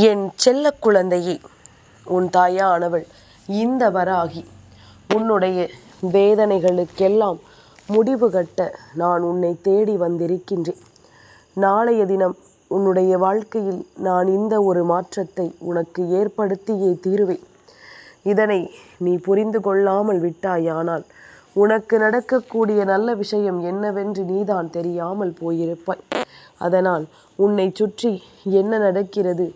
என் செல்ல குழந்தையே, உன் தாயானவள் இந்த வராகி உன்னுடைய வேதனைகளுக்கெல்லாம் முடிவு கட்ட நான் உன்னை தேடி வந்திருக்கின்றேன். நாளைய தினம் உன்னுடைய வாழ்க்கையில் நான் இந்த ஒரு மாற்றத்தை உனக்கு ஏற்படுத்தியே தீருவேன். இதனை நீ புரிந்து கொள்ளாமல் விட்டாயானால் உனக்கு நடக்கக்கூடிய நல்ல விஷயம் என்னவென்று நீதான் தெரியாமல் போயிருப்பாய். அதனால் உன்னை சுற்றி என்ன நடக்கிறது,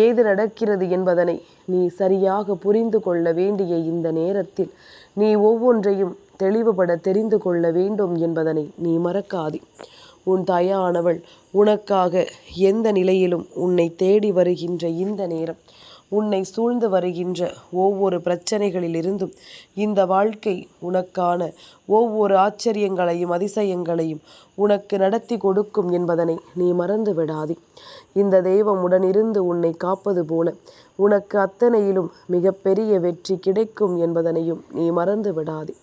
ஏது நடக்கிறது என்பதனை நீ சரியாக புரிந்து கொள்ள வேண்டிய இந்த நேரத்தில் நீ ஒவ்வொன்றையும் தெளிவுபட தெரிந்து கொள்ள வேண்டும் என்பதனை நீ மறக்காதே. உன் தாயானவள் உனக்காக எந்த நிலையிலும் உன்னை தேடி வருகின்ற இந்த நேரம், உன்னை சூழ்ந்து வருகின்ற ஒவ்வொரு பிரச்சனைகளிலிருந்தும் இந்த வாழ்க்கை உனக்கான ஒவ்வொரு ஆச்சரியங்களையும் அதிசயங்களையும் உனக்கு நடத்தி கொடுக்கும் என்பதனை நீ மறந்து விடாதே. இந்த தெய்வம் உடனிருந்து உன்னை காப்பது போல உனக்கு அத்தனையிலும் மிகப்பெரிய வெற்றி கிடைக்கும் என்பதனையும் நீ மறந்து விடாதே.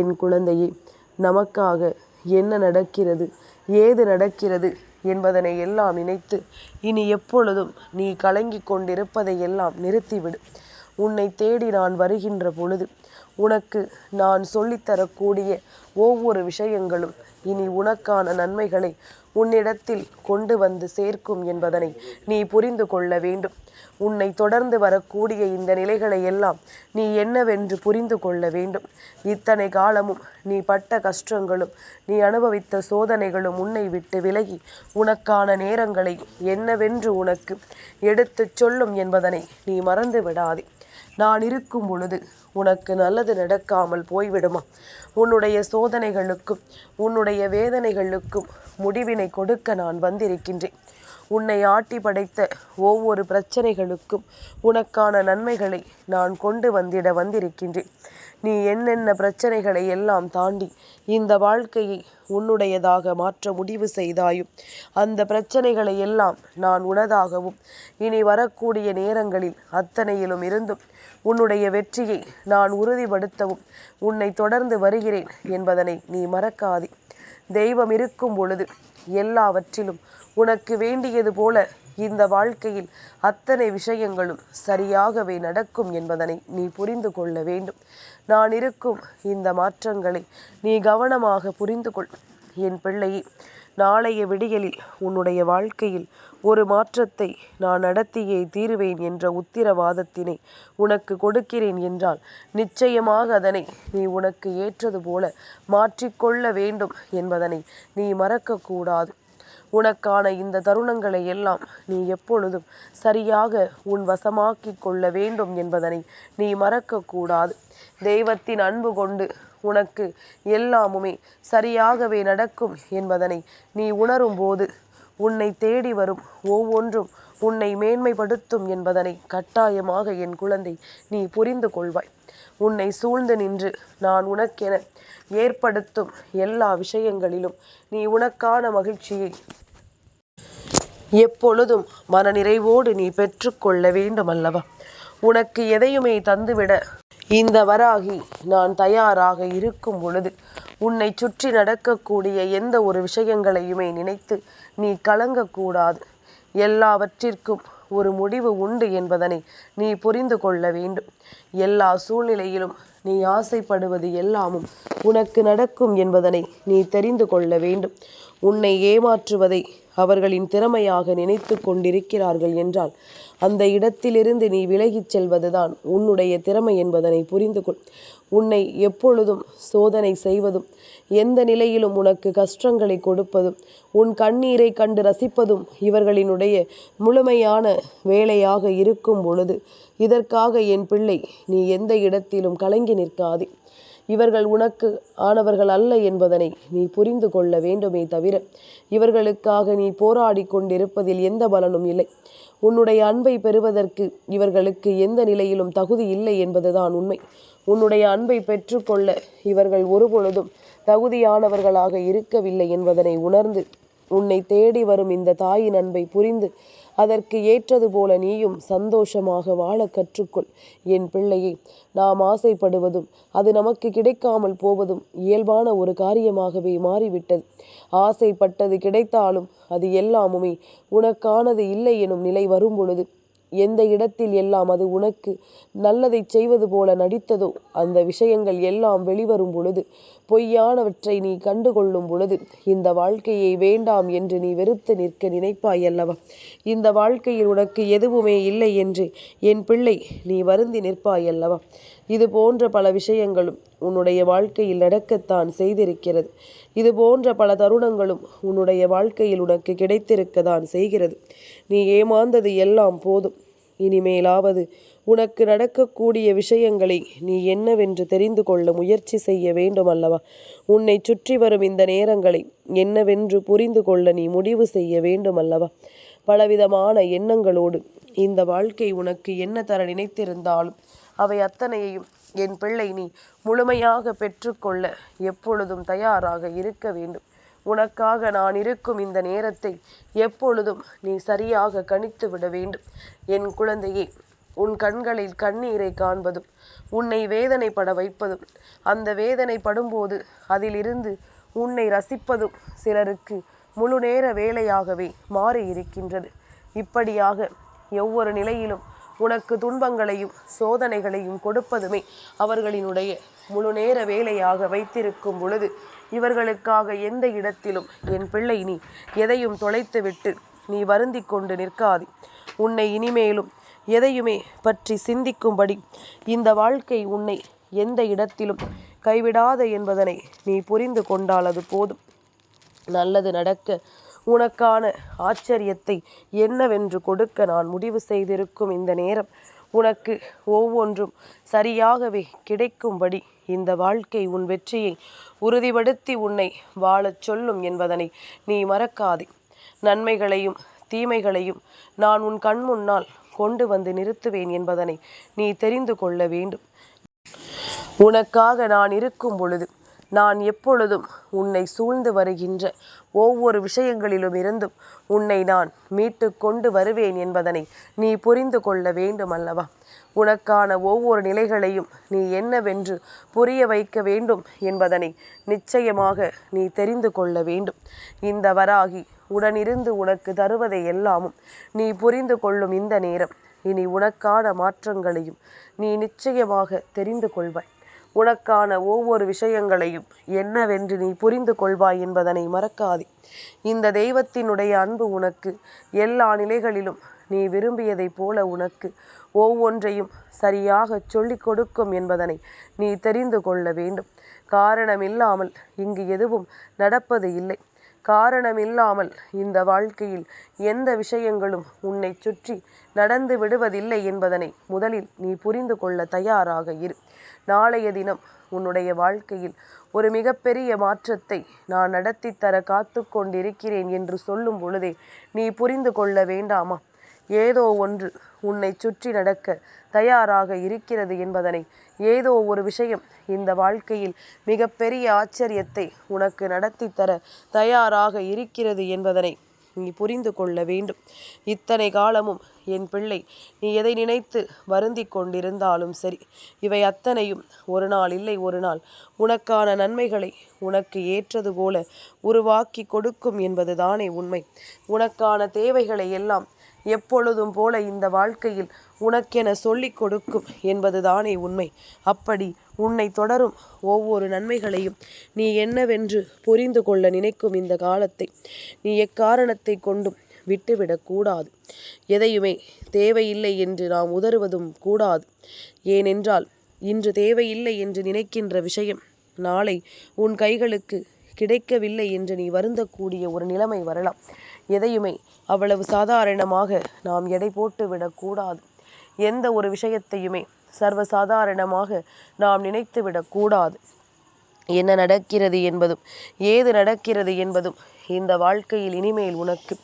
என் குழந்தையே, நமக்காக என்ன நடக்கிறது, ஏது நடக்கிறது என்பதனை எல்லாம் நினைத்து இனி எப்பொழுதும் நீ கலங்கி கொண்டிருப்பதை எல்லாம் நிறுத்திவிடு. உன்னை தேடி நான் வருகின்ற பொழுது உனக்கு நான் சொல்லித்தரக்கூடிய ஒவ்வொரு விஷயங்களும் இனி உனக்கான நன்மைகளை உன்னிடத்தில் கொண்டு வந்து சேர்க்கும் என்பதனை நீ புரிந்து கொள்ள வேண்டும். உன்னை தொடர்ந்து வரக்கூடிய இந்த நிலைகளை எல்லாம் நீ என்னவென்று புரிந்து கொள்ள வேண்டும். இத்தனை காலமும் நீ பட்ட கஷ்டங்களும் நீ அனுபவித்த சோதனைகளும் உன்னை விட்டு விலகி உனக்கான நேரங்களை என்னவென்று உனக்கு எடுத்து சொல்லும் என்பதனை நீ மறந்து விடாதே. நான் இருக்கும் பொழுது உனக்கு நல்லது நடக்காமல் போய்விடுமா? உன்னுடைய சோதனைகளுக்கும் உன்னுடைய வேதனைகளுக்கும் முடிவினை கொடுக்க நான் வந்திருக்கின்றேன். உன்னை ஆட்டி படைத்த ஒவ்வொரு பிரச்சனைகளுக்கும் உனக்கான நன்மைகளை நான் கொண்டு வந்திருக்கின்றேன். நீ என்னென்ன பிரச்சனைகளை எல்லாம் தாண்டி இந்த வாழ்க்கையை உன்னுடையதாக மாற்ற முடிவு செய்தாயும் அந்த பிரச்சனைகளை எல்லாம் நான் உனதாகவும் இனி வரக்கூடிய நேரங்களில் அத்தனையிலும் இருந்தும் உன்னுடைய வெற்றியை நான் உறுதிப்படுத்தவும் உன்னை தொடர்ந்து வருகிறேன் என்பதனை நீ மறக்காதே. தெய்வம் இருக்கும் பொழுது எல்லாவற்றிலும் உனக்கு வேண்டியது போல இந்த வாழ்க்கையில் அத்தனை விஷயங்களும் சரியாகவே நடக்கும் என்பதனை நீ புரிந்து கொள்ள வேண்டும். நான் இருக்கும் இந்த மாற்றங்களை நீ கவனமாக புரிந்து கொள். என் பிள்ளையே, நாளைய விடியலில் உன்னுடைய வாழ்க்கையில் ஒரு மாற்றத்தை நான் நடத்தியே தீருவேன் என்ற உத்திரவாதத்தினை உனக்கு கொடுக்கிறேன் என்றால் நிச்சயமாக அதனை நீ உனக்கு ஏற்றது போல மாற்றிக்கொள்ள வேண்டும் என்பதனை நீ மறக்கக்கூடாது. உனக்கான இந்த தருணங்களை எல்லாம் நீ எப்பொழுதும் சரியாக உன் வசமாக்கி கொள்ள வேண்டும் என்பதனை நீ மறக்கக்கூடாது. தெய்வத்தின் அன்பு கொண்டு உனக்கு எல்லாமுமே சரியாகவே நடக்கும் என்பதனை நீ உணரும் போது உன்னை தேடி வரும் ஒவ்வொன்றும் உன்னை மேன்மைப்படுத்தும் என்பதனை கட்டாயமாக என் குழந்தை நீ புரிந்து கொள்வாய். உன்னை சூழ்ந்து நின்று நான் உனக்கென ஏற்படுத்தும் எல்லா விஷயங்களிலும் நீ உனக்கான மகிழ்ச்சியை எப்பொழுதும் மனநிறைவோடு நீ பெற்றுக்கொள்ள வேண்டும் அல்லவா? உனக்கு எதையுமே தந்துவிட இந்த வராகி நான் தயாராக இருக்கும் பொழுது உன்னை சுற்றி நடக்கக்கூடிய எந்த ஒரு விஷயங்களையுமே நினைத்து நீ கலங்கக்கூடாது. எல்லாவற்றிற்கும் ஒரு முடிவு உண்டு என்பதனை நீ புரிந்து கொள்ள வேண்டும். எல்லா சூழ்நிலையிலும் நீ ஆசைப்படுவது எல்லாமும் உனக்கு நடக்கும் என்பதனை நீ தெரிந்து கொள்ள வேண்டும். உன்னை ஏமாற்றுவதை அவர்களின் திறமையாக நினைத்து கொண்டிருக்கிறார்கள் என்றால் அந்த இடத்திலிருந்து நீ விலகிச் செல்வதுதான் உன்னுடைய திறமை என்பதனை புரிந்து கொள். உன்னை எப்பொழுதும் சோதனை செய்வதும் எந்த நிலையிலும் உனக்கு கஷ்டங்களை கொடுப்பதும் உன் கண்ணீரை கண்டு ரசிப்பதும் இவர்களினுடைய முழுமையான வேலையாக இருக்கும் பொழுது இதற்காக என் பிள்ளை நீ எந்த இடத்திலும் கலங்கி நிற்காதே. இவர்கள் உனக்கு ஆனவர்கள் அல்ல என்பதனை நீ புரிந்து கொள்ள வேண்டுமே தவிர இவர்களுக்காக நீ போராடி கொண்டிருப்பதில் எந்த பலனும் இல்லை. உன்னுடைய அன்பை பெறுவதற்கு இவர்களுக்கு எந்த நிலையிலும் தகுதி இல்லை என்பதுதான் உண்மை. உன்னுடைய அன்பை பெற்றுக்கொள்ள இவர்கள் ஒருபொழுதும் தகுதியானவர்களாக இருக்கவில்லை என்பதனை உணர்ந்து உன்னை தேடி வரும் இந்த தாயின் அன்பை புரிந்து அதற்கு ஏற்றது போல நீயும் சந்தோஷமாக வாழ கற்றுக்கொள். என் பிள்ளையை, நாம் ஆசைப்படுவதும் அது நமக்கு கிடைக்காமல் போவதும் இயல்பான ஒரு காரியமாகவே மாறிவிட்டது. ஆசைப்பட்டது கிடைத்தாலும் அது எல்லாமுமே உனக்கானது இல்லை எனும் நிலை வரும் பொழுது எந்த இடத்தில் எல்லாம் அது உனக்கு நல்லதை செய்வது போல நடித்ததோ அந்த விஷயங்கள் எல்லாம் வெளிவரும் பொழுது, பொய்யானவற்றை நீ கண்டுகொள்ளும் பொழுது, இந்த வாழ்க்கையை வேண்டாம் என்று நீ வெறுத்து நிற்க நினைப்பாய் அல்லவா? இந்த வாழ்க்கையில் உனக்கு எதுவுமே இல்லை என்று என் பிள்ளை நீ வருந்தி நிற்பாய் அல்லவா? இது போன்ற பல விஷயங்களும் உன்னுடைய வாழ்க்கையில் நடக்கத்தான் செய்திருக்கிறது. இது போன்ற பல தருணங்களும் உன்னுடைய வாழ்க்கையில் உனக்கு கிடைத்திருக்கத்தான் செய்கிறது. நீ ஏமாந்தது எல்லாம் போதும். இனிமேலாவது உனக்கு நடக்கக்கூடிய விஷயங்களை நீ என்னவென்று தெரிந்து கொள்ள முயற்சி செய்ய வேண்டும் அல்லவா? உன்னை சுற்றி வரும் இந்த நேரங்களை என்னவென்று புரிந்து கொள்ள நீ முடிவு செய்ய வேண்டும் அல்லவா? பலவிதமான எண்ணங்களோடு இந்த வாழ்க்கை உனக்கு என்ன தர நினைத்திருந்தாலும் அவை அத்தனையையும் என் பிள்ளை நீ முழுமையாக பெற்றுக்கொள்ள எப்பொழுதும் தயாராக இருக்க வேண்டும். உனக்காக நான் இருக்கும் இந்த நேரத்தை எப்பொழுதும் நீ சரியாக கணித்து விட வேண்டும். என் குழந்தையே, உன் கண்களில் கண்ணீரை காண்பதும் உன்னை வேதனைப்பட வைப்பதும், அந்த வேதனை படும்போது அதிலிருந்து உன்னை ரசிப்பதும் சிலருக்கு முழு நேர வேலையாகவே மாறி இருக்கின்றது. இப்படியாக ஒவ்வொரு நிலையிலும் உனக்கு துன்பங்களையும் சோதனைகளையும் கொடுப்பதுமே அவர்களினுடைய முழு நேர வேலையாக வைத்திருக்கும் பொழுது, இவர்களுக்காக எந்த இடத்திலும் என் பிள்ளை நீ எதையும் தொலைத்துவிட்டு நீ வருந்தி கொண்டு நிற்காது. உன்னை இனிமேலும் எதையுமே பற்றி சிந்திக்கும்படி இந்த வாழ்க்கை உன்னை எந்த இடத்திலும் கைவிடாத என்பதனை நீ புரிந்து கொண்டால் அது போதும். நல்லது நடக்க உனக்கான ஆச்சரியத்தை என்னவென்று கொடுக்க நான் முடிவு செய்திருக்கும் இந்த நேரம் உனக்கு ஒவ்வொன்றும் சரியாகவே கிடைக்கும்படி இந்த வாழ்க்கை உன் வெற்றியை உறுதிப்படுத்தி உன்னை வாழச் சொல்லும் என்பதனை நீ மறக்காதே. நன்மைகளையும் தீமைகளையும் நான் உன் கண் முன்னால் கொண்டு வந்து நிறுத்துவேன் என்பதனை நீ தெரிந்து கொள்ள வேண்டும். உனக்காக நான் இருக்கும் பொழுது நான் எப்பொழுதும் உன்னை சூழ்ந்து வருகின்ற ஒவ்வொரு விஷயங்களிலும் இருந்தும் உன்னை நான் மீட்டு கொண்டு வருவேன் என்பதனை நீ புரிந்து கொள்ள வேண்டும் அல்லவா? உனக்கான ஒவ்வொரு நிலைகளையும் நீ என்னவென்று புரிய வைக்க வேண்டும் என்பதனை நிச்சயமாக நீ தெரிந்து கொள்ள வேண்டும். இந்த வராகி உடனிருந்து உனக்கு தருவதை எல்லாமும் நீ புரிந்து கொள்ளும் இந்த நேரம் இனி உனக்கான மாற்றங்களையும் நீ நிச்சயமாக தெரிந்து கொள்வாய். உனக்கான ஒவ்வொரு விஷயங்களையும் என்னவென்று நீ புரிந்து கொள்வாய் என்பதனை மறக்காதே. இந்த தெய்வத்தினுடைய அன்பு உனக்கு எல்லா நிலைகளிலும் நீ விரும்பியதைப் போல உனக்கு ஒவ்வொன்றையும் சரியாக சொல்லிக் கொடுக்கும் என்பதனை நீ தெரிந்து கொள்ள வேண்டும். காரணமில்லாமல் இங்கு எதுவும் நடப்பது இல்லை. காரணமில்லாமல் இந்த வாழ்க்கையில் எந்த விஷயங்களும் உன்னை சுற்றி நடந்து விடுவதில்லை என்பதனை முதலில் நீ புரிந்து கொள்ள தயாராக இரு. நாளைய தினம் உன்னுடைய வாழ்க்கையில் ஒரு மிகப்பெரிய மாற்றத்தை நான் நடத்தி தர காத்து கொண்டிருக்கிறேன் என்று சொல்லும் பொழுதே நீ புரிந்து கொள்ள வேண்டாமா? ஏதோ ஒன்று உன்னை சுற்றி நடக்க தயாராக இருக்கிறது என்பதனை, ஏதோ ஒரு விஷயம் இந்த வாழ்க்கையில் மிகப்பெரிய ஆச்சரியத்தை உனக்கு நடத்தி தர தயாராக இருக்கிறது என்பதனை நீ புரிந்து கொள்ள வேண்டும். இத்தனை காலமும் என் பிள்ளை நீ எதை நினைத்து வருந்தி கொண்டிருந்தாலும் சரி, இவை அத்தனையும் ஒரு நாள் இல்லை ஒரு நாள் உனக்கான நன்மைகளை உனக்கு ஏற்றது போல உருவாக்கி கொடுக்கும் என்பதுதானே உண்மை. உனக்கான தேவைகளை எல்லாம் எப்பொழுதும் போல இந்த வாழ்க்கையில் உனக்கென சொல்லிக் கொடுக்கும் என்பதுதானே உண்மை. அப்படி உன்னை தொடரும் ஒவ்வொரு நன்மைகளையும் நீ என்னவென்று புரிந்து கொள்ள நினைக்கும் இந்த காலத்தை நீ எக்காரணத்தை கொண்டும் விட்டுவிடக்கூடாது. எதையுமே தேவையில்லை என்று நாம் உதறுவதும் கூடாது. ஏனென்றால் இன்று தேவையில்லை என்று நினைக்கின்ற விஷயம் நாளை உன் கைகளுக்கு கிடைக்கவில்லை என்று நீ வருந்தக்கூடிய ஒரு நிலைமை வரலாம். எதையுமே அவ்வளவு சாதாரணமாக நாம் எடை போட்டு விடக்கூடாது. எந்த ஒரு விஷயத்தையுமே சர்வசாதாரணமாக நாம் நினைத்து விடக்கூடாது. என்ன நடக்கிறது என்பதும் ஏது நடக்கிறது என்பதும் இந்த வாழ்க்கையில் இனிமேல் உனக்கு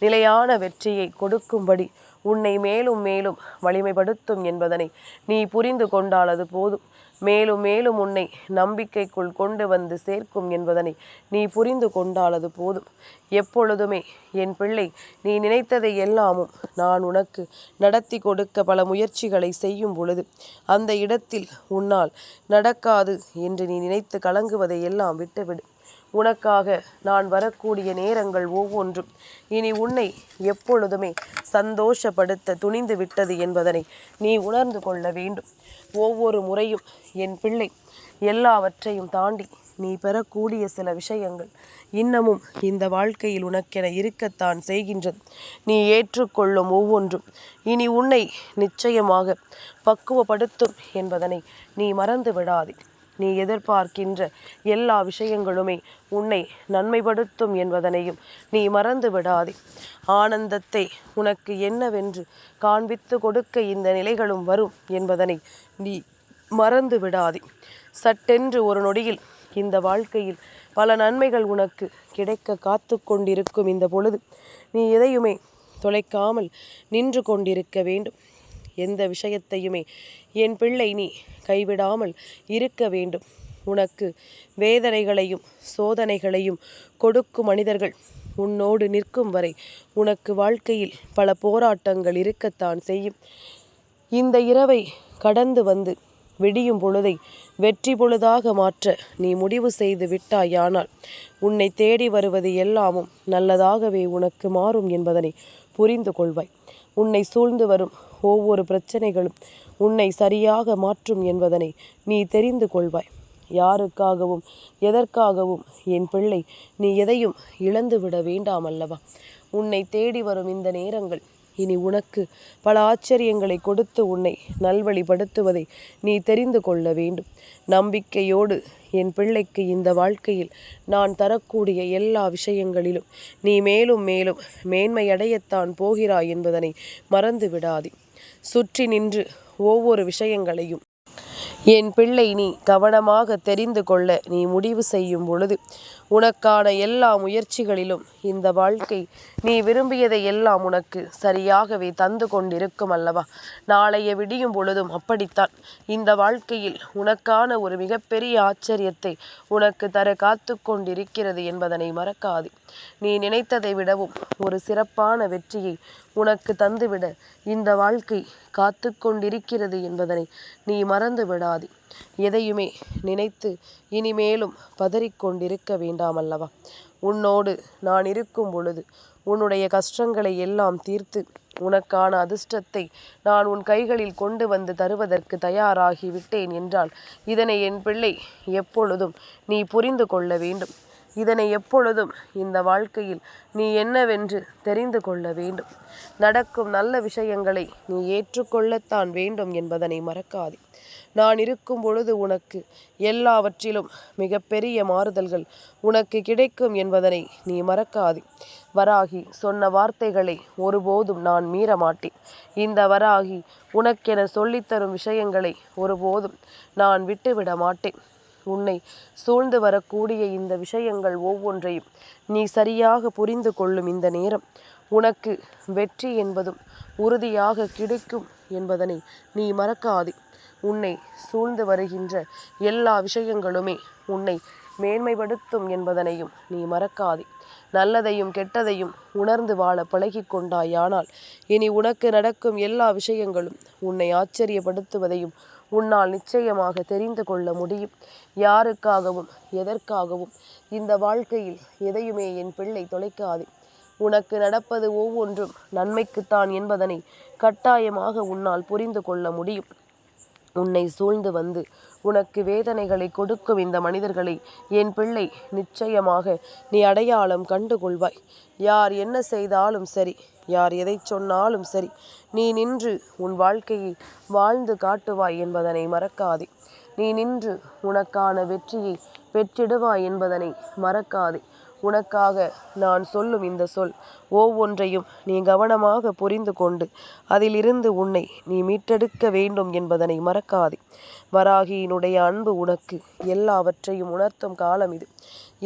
நிலையான வெற்றியை கொடுக்கும்படி உன்னை மேலும் மேலும் வலிமைப்படுத்தும் என்பதனை நீ புரிந்து கொண்டால் அது போதும். மேலும் மேலும் உன்னை நம்பிக்கைக்குள் கொண்டு வந்து சேர்க்கும் என்பதனை நீ புரிந்து கொண்டால் அது போதும். எப்பொழுதுமே என் பிள்ளை நீ நினைத்ததை எல்லாமும் நான் உனக்கு நடத்தி கொடுக்க பல முயற்சிகளை செய்யும் பொழுது அந்த இடத்தில் உன்னால் நடக்காது என்று நீ நினைத்து கலங்குவதை எல்லாம் விட்டுவிடு. உனக்காக நான் வரக்கூடிய நேரங்கள் ஒவ்வொன்றும் இனி உன்னை எப்பொழுதுமே சந்தோஷப்படுத்த துணிந்து விட்டது என்பதனை நீ உணர்ந்து கொள்ள வேண்டும். ஒவ்வொரு முறையும் என் பிள்ளை எல்லாவற்றையும் தாண்டி நீ பெறக்கூடிய சில விஷயங்கள் இன்னமும் இந்த வாழ்க்கையில் உனக்கென இருக்கத்தான் செய்கின்றது. நீ ஏற்றுக்கொள்ளும் ஒவ்வொன்றும் இனி உன்னை நிச்சயமாக பக்குவப்படுத்தும் என்பதனை நீ மறந்து விடாதே. நீ எதிர்பார்க்கின்ற எல்லா விஷயங்களுமே உன்னை நன்மைப்படுத்தும் என்பதனையும் நீ மறந்து விடாதே. ஆனந்தத்தை உனக்கு என்னவென்று காண்பித்து கொடுக்க இந்த நிலைகளும் வரும் என்பதனை நீ மறந்து விடாதே. சட்டென்று ஒரு நொடியில் இந்த வாழ்க்கையில் பல நன்மைகள் உனக்கு கிடைக்க காத்து கொண்டிருக்கும் இந்த பொழுது நீ எதையுமே தொலைக்காமல் நின்று கொண்டிருக்க வேண்டும். எந்த விஷயத்தையுமே என் பிள்ளை நீ கைவிடாமல் இருக்க வேண்டும். உனக்கு வேதனைகளையும் சோதனைகளையும் கொடுக்கும் மனிதர்கள் உன்னோடு நிற்கும் வரை உனக்கு வாழ்க்கையில் பல போராட்டங்கள் இருக்கத்தான் செய்யும். இந்த இரவை கடந்து வந்து விடியும் பொழுதை வெற்றி பொழுதாக மாற்ற நீ முடிவு செய்து விட்டாயானால் உன்னை தேடி வருவது எல்லாமும் நல்லதாகவே உனக்கு மாறும் என்பதனை புரிந்து கொள்வாய். உன்னை சூழ்ந்து வரும் ஒவ்வொரு பிரச்சனைகளும் உன்னை சரியாக மாற்றும் என்பதனை நீ தெரிந்து கொள்வாய். யாருக்காகவும் எதற்காகவும் என் பிள்ளை நீ எதையும் இழந்து விட வேண்டாம் அல்லவா? உன்னை தேடி வரும் இந்த நேரங்கள் இனி உனக்கு பல ஆச்சரியங்களை கொடுத்து உன்னை நல்வழிப்படுத்துவதை நீ தெரிந்து கொள்ள வேண்டும். நம்பிக்கையோடு என் பிள்ளைக்கு இந்த வாழ்க்கையில் நான் தரக்கூடிய எல்லா விஷயங்களிலும் நீ மேலும் மேலும் மேன்மையடையத்தான் போகிறாய் என்பதனை மறந்து விடாதே. சுற்றி நின்று ஒவ்வொரு விஷயங்களையும் என் பிள்ளை நீ கவனமாக தெரிந்து கொள்ள நீ முடிவு செய்யும் பொழுது உனக்கான எல்லா முயற்சிகளிலும் இந்த வாழ்க்கை நீ விரும்பியதை எல்லாம் உனக்கு சரியாகவே தந்து கொண்டிருக்கும் அல்லவா? நாளைய விடியும் பொழுதும் அப்படித்தான். இந்த வாழ்க்கையில் உனக்கான ஒரு மிகப்பெரிய ஆச்சரியத்தை உனக்கு தர காத்து கொண்டிருக்கிறது என்பதனை மறக்காது. நீ நினைத்ததை விடவும் ஒரு சிறப்பான வெற்றியை உனக்கு தந்துவிட இந்த வாழ்க்கை காத்து கொண்டிருக்கிறது என்பதனை நீ மறந்து விடாதே. எதையுமே நினைத்து இனிமேலும் பதறிக்கொண்டிருக்க வேண்டாம் அல்லவா? உன்னோடு நான் இருக்கும் பொழுது உன்னுடைய கஷ்டங்களை எல்லாம் தீர்த்து உனக்கான அதிர்ஷ்டத்தை நான் உன் கைகளில் கொண்டு வந்து தருவதற்கு தயாராகி விட்டேன் என்றால் இதனை என் பிள்ளை எப்பொழுதும் நீ புரிந்து கொள்ள வேண்டும். இதனை எப்பொழுதும் இந்த வாழ்க்கையில் நீ என்னவென்று தெரிந்து கொள்ள வேண்டும். நடக்கும் நல்ல விஷயங்களை நீ ஏற்றுக்கொள்ளத்தான் வேண்டும் என்பதனை மறக்காதே. நான் இருக்கும் பொழுது உனக்கு எல்லாவற்றிலும் மிகப்பெரிய மாறுதல்கள் உனக்கு கிடைக்கும் என்பதனை நீ மறக்காதே. வராகி சொன்ன வார்த்தைகளை ஒருபோதும் நான் மீற மாட்டேன். இந்த வராகி உனக்கென சொல்லித்தரும் விஷயங்களை ஒருபோதும் நான் விட்டுவிட மாட்டேன். உன்னை சூழ்ந்து வரக்கூடிய இந்த விஷயங்கள் ஒவ்வொன்றையும் நீ சரியாக புரிந்து கொள்ளும் இந்த நேரம் உனக்கு வெற்றி என்பதும் உறுதியாக கிடைக்கும் என்பதனை நீ மறக்காதே. உன்னை சூழ்ந்து வருகின்ற எல்லா விஷயங்களுமே உன்னை மேன்மைப்படுத்தும் என்பதனையும் நீ மறக்காதே. நல்லதையும் கெட்டதையும் உணர்ந்து வாழ பழகி கொண்டாயானால் இனி உனக்கு நடக்கும் எல்லா விஷயங்களும் உன்னை ஆச்சரியப்படுத்துவதையும் உன்னால் நிச்சயமாக தெரிந்து கொள்ள முடியும். யாருக்காகவும் எதற்காகவும் இந்த வாழ்க்கையில் எதையுமே என் பிள்ளை தொலைக்காதே. உனக்கு நடப்பது ஒவ்வொன்றும் நன்மைக்குத்தான் என்பதனை கட்டாயமாக உன்னால் புரிந்து கொள்ள முடியும். உன்னை சூழ்ந்து வந்து உனக்கு வேதனைகளை கொடுக்கும் இந்த மனிதர்களை என் பிள்ளை நிச்சயமாக நீ அடையாளம் கண்டு கொள்வாய். யார் என்ன செய்தாலும் சரி, யார் எதை சொன்னாலும் சரி, நீ நின்று உன் வாழ்க்கையை வாழ்ந்து காட்டுவாய் என்பதனை மறக்காதே. நீ நின்று உனக்கான வெற்றியை பெற்றிடுவாய் என்பதனை மறக்காதே. உனக்காக நான் சொல்லும் இந்த சொல் ஒவ்வொன்றையும் நீ கவனமாக புரிந்து கொண்டு அதிலிருந்து உன்னை நீ மீட்டெடுக்க வேண்டும் என்பதனை மறக்காதே. வராகியினுடைய அன்பு உனக்கு எல்லாவற்றையும் உணர்த்தும் காலம் இது.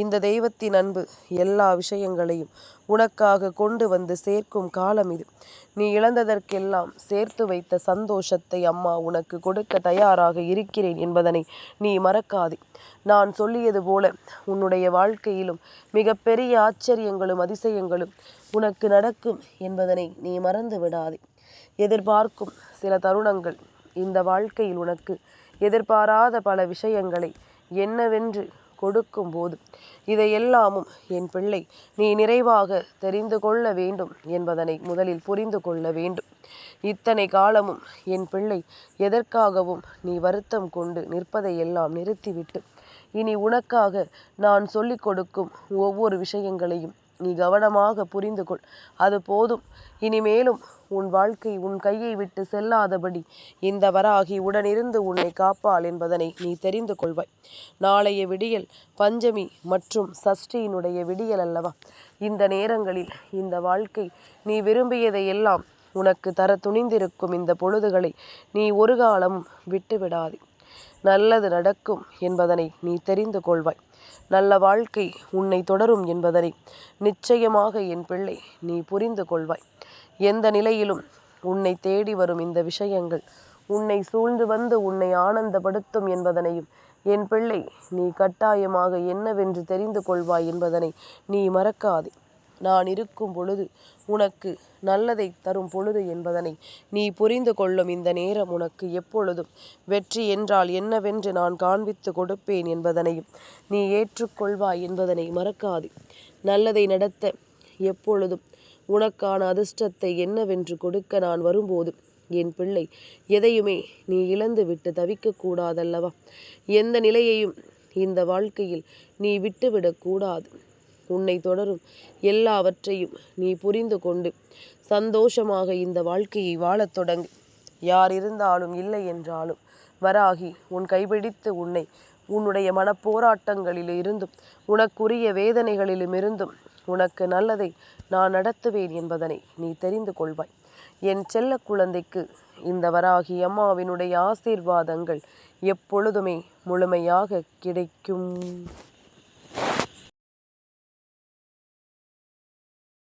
இந்த தெய்வத்தின் அன்பு எல்லா விஷயங்களையும் உனக்காக கொண்டு வந்து சேர்க்கும் காலம் இது. நீ இழந்ததற்கெல்லாம் சேர்த்து வைத்த சந்தோஷத்தை அம்மா உனக்கு கொடுக்க தயாராக இருக்கிறேன் என்பதனை நீ மறக்காதே. நான் சொல்லியது போல உன்னுடைய வாழ்க்கையிலும் மிகப்பெரிய ஆச்சரியங்களும் அதிசயங்களும் உனக்கு நடக்கும் என்பதனை நீ மறந்து விடாதே. எதிர்பார்க்கும் சில தருணங்கள் இந்த வாழ்க்கையில் உனக்கு எதிர்பாராத பல விஷயங்களை என்னவென்று கொடுக்கும்போது இதையெல்லாமும் என் பிள்ளை நீ நிறைவாக தெரிந்து கொள்ள வேண்டும் என்பதனை முதலில் புரிந்து கொள்ள வேண்டும். இத்தனை காலமும் என் பிள்ளை எதற்காகவும் நீ வருத்தம் கொண்டு நிற்பதையெல்லாம் நிறுத்திவிட்டு இனி உனக்காக நான் சொல்லிக் கொடுக்கும் ஒவ்வொரு விஷயங்களையும் நீ கவனமாக புரிந்து கொள். அது போதும். இனிமேலும் உன் வாழ்க்கை உன் கையை விட்டு செல்லாதபடி இந்த வராகி உடனிருந்து உன்னை காப்பாள் என்பதனை நீ தெரிந்து கொள்வாய். நாளைய விடியல் பஞ்சமி மற்றும் சஷ்டியினுடைய விடியல் அல்லவா? இந்த நேரங்களில் இந்த வாழ்க்கை நீ விரும்பியதையெல்லாம் உனக்கு தர துணிந்திருக்கும் இந்த பொழுதுகளை நீ ஒரு காலமும் விட்டுவிடாதே. நல்லது நடக்கும் என்பதனை நீ தெரிந்து கொள்வாய். நல்ல வாழ்க்கை உன்னை தொடரும் என்பதனை நிச்சயமாக என் பிள்ளை நீ புரிந்து கொள்வாய். எந்த நிலையிலும் உன்னை தேடி வரும் இந்த விஷயங்கள் உன்னை சூழ்ந்து வந்து உன்னை ஆனந்தப்படுத்தும் என்பதனையும் என் பிள்ளை நீ கட்டாயமாக என்னவென்று தெரிந்து கொள்வாய் என்பதனை நீ மறக்காதே. நான் இருக்கும் பொழுது உனக்கு நல்லதை தரும் பொழுது என்பதனை நீ புரிந்து கொள்ளும் இந்த நேரம் உனக்கு எப்பொழுதும் வெற்றி என்றால் என்னவென்று நான் காண்பித்து கொடுப்பேன் என்பதனையும் நீ ஏற்றுக்கொள்வாய் என்பதனை மறக்காதே. நல்லதை நடத்த எப்பொழுதும் உனக்கான அதிர்ஷ்டத்தை என்னவென்று கொடுக்க நான் வரும்போது என் பிள்ளை எதையுமே நீ இழந்து விட்டு தவிக்கக்கூடாதல்லவா? எந்த நிலையையும் இந்த வாழ்க்கையில் நீ விட்டுவிடக்கூடாது. உன்னை தொடரும் எல்லாவற்றையும் நீ புரிந்து கொண்டு சந்தோஷமாக இந்த வாழ்க்கையை வாழத் தொடங்கு. யார் இருந்தாலும் இல்லை என்றாலும் வராகி உன் கைபிடித்து உன்னை உன்னுடைய மனப்போராட்டங்களில் இருந்தும் உனக்குரிய வேதனைகளிலுமிருந்தும் உனக்கு நல்லதை நான் நடத்துவேன் என்பதனை நீ தெரிந்து கொள்வாய். என் செல்ல குழந்தைக்கு இந்த வராகி அம்மாவினுடைய ஆசீர்வாதங்கள் எப்பொழுதுமே முழுமையாக கிடைக்கும்.